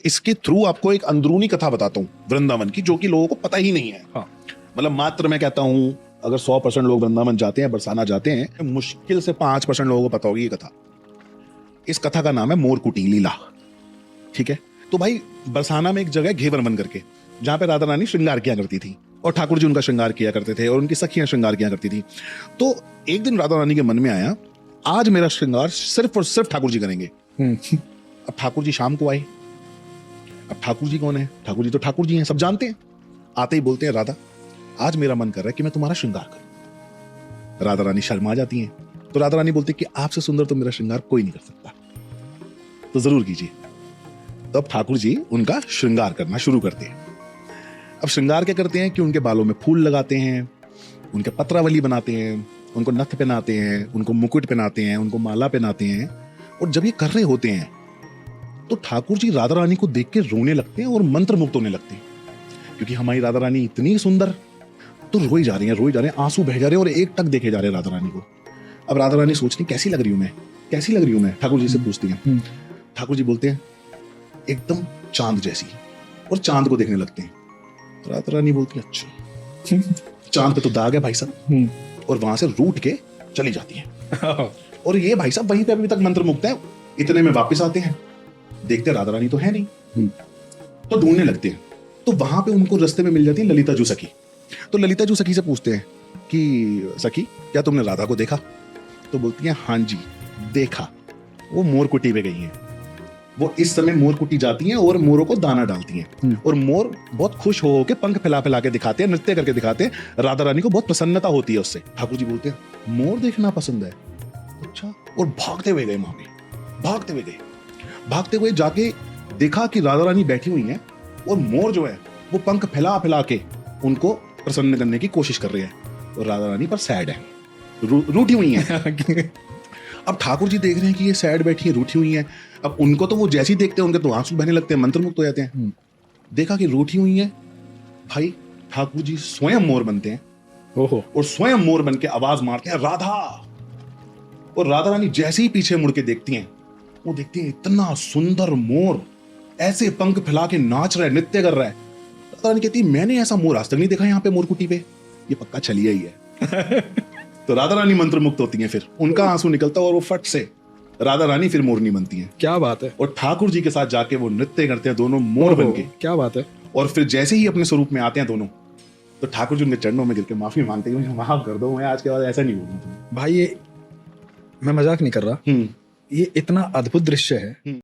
इसके थ्रू आपको एक अंदरूनी कथा बताता हूँ वृंदावन की, जो कि लोगों को पता ही नहीं है। हाँ। मतलब मात्र मैं कहता हूँ अगर 100% लोग वृंदावन जाते हैं, बरसाना जाते हैं, मुश्किल से 5% लोगों को पता होगी ये कथा। इस कथा का नाम है मोरकुटी लीला। ठीक है, तो भाई बरसाना में एक जगह घेवर वन करके, जहां पे राधा रानी श्रृंगार किया करती थी और ठाकुर जी उनका श्रृंगार किया करते थे और उनकी सखियां श्रृंगार किया करती थी। तो एक दिन राधा रानी के मन में आया, आज मेरा श्रृंगार सिर्फ और सिर्फ ठाकुर जी करेंगे। अब ठाकुर जी शाम को आए। अब ठाकुर जी कौन है? ठाकुर जी तो ठाकुर जी हैं, सब जानते हैं। आते ही बोलते हैं, राधा आज मेरा मन कर रहा है कि मैं तुम्हारा श्रृंगार करूं। राधा रानी शर्मा जाती हैं। तो राधा रानी बोलती है कि आपसे सुंदर तो मेरा श्रृंगार कोई नहीं कर सकता, तो जरूर कीजिए। तो अब ठाकुर जी उनका श्रृंगार करना शुरू करते हैं। अब श्रृंगार क्या करते हैं कि उनके बालों में फूल लगाते हैं, उनके पत्रावली बनाते हैं, उनको नथ पहनाते हैं, उनको मुकुट पहनाते हैं, उनको माला पहनाते हैं। और जब ये कर रहे होते हैं तो ठाकुर जी राधा रानी को देख के रोने लगते हैं और मंत्र मुक्त होने लगते हैं, क्योंकि हमारी राधा रानी इतनी सुंदर। तो रोई जा रही हैं, आंसू बह जा रहे हैं और एक टक देखे जा रहे हैं राधा रानी को। अब राधा रानी सोच रही कैसी लग रही हूं मैं, कैसी लग रही हूं मैं, ठाकुर जी से पूछती हैं। ठाकुर जी बोलते हैं एकदम चांद जैसी, और चांद को देखने लगते हैं। राधा रानी बोलती है अच्छा चांद पे तो दाग है भाई साहब, और वहां से रूठ के चली जाती है। और ये भाई साहब वहीं पे अभी तक मंत्र मुक्त है। इतने में वापस आते हैं, देखते राधा रानी तो है नहीं, तो ढूंढने लगते हैं। तो वहां पे उनको रास्ते में मिल जाती है ललिता जू सखी। तो ललिता जू सखी से पूछते हैं कि सखी क्या तुमने राधा को देखा? तो बोलती है हाँ जी देखा, वो मोरकुटी पे गई हैं। वो इस समय मोरकुटी जाती हैं और मोरों को दाना डालती हैं, और मोर बहुत खुश हो के पंख फैला फैला के दिखाते हैं, नृत्य करके दिखाते हैं। राधा रानी को बहुत प्रसन्नता होती है उससे। ठाकुर जी बोलते हैं मोर देखना पसंद है, अच्छा। और भागते हुए गए वहां पे, भागते हुए जाके देखा कि राधा रानी बैठी हुई हैं और मोर जो है वो पंख फैला फैला के उनको प्रसन्न करने की कोशिश कर रहे हैं। और राधा रानी पर सैड है, रूठी हुई हैं। अब ठाकुर जी देख रहे हैं कि ये सैड बैठी है, रूठी हुई है। अब उनको तो वो जैसे ही देखते हैं उनके तो आंसू बहने लगते हैं, मंत्र मुक्त हो जाते हैं। देखा कि रूठी हुई है, भाई ठाकुर जी स्वयं मोर बनते हैं। ओहो। और स्वयं मोर बन के आवाज मारते हैं राधा। और राधा रानी जैसे ही पीछे मुड़ के देखती हैं, वो देखती है इतना सुंदर मोर ऐसे पंख फैला के नाच रहा है, नृत्य कर रहा है। राधा रानी कहती है मैंने ऐसा मोर आज तक नहीं देखा यहाँ पे मोरकुटी पे, ये पक्का छलिया ही है। तो राधा रानी मंत्र मुक्त होती हैं, फिर उनका आंसू निकलता है और वो फट से राधा रानी फिर मोरनी बनती हैं। क्या बात है। और ठाकुर जी के साथ जाके वो नृत्य करते हैं दोनों मोर बन के। क्या बात है। और फिर जैसे ही अपने स्वरूप में आते हैं दोनों, तो ठाकुर जी उनके चरणों में गिर के माफी मांगते हैं, मुझे माफ कर दो, मैं आज के बाद ऐसा नहीं बोलूंगा। भाई ये मैं मजाक नहीं कर रहा, ये इतना अद्भुत दृश्य है।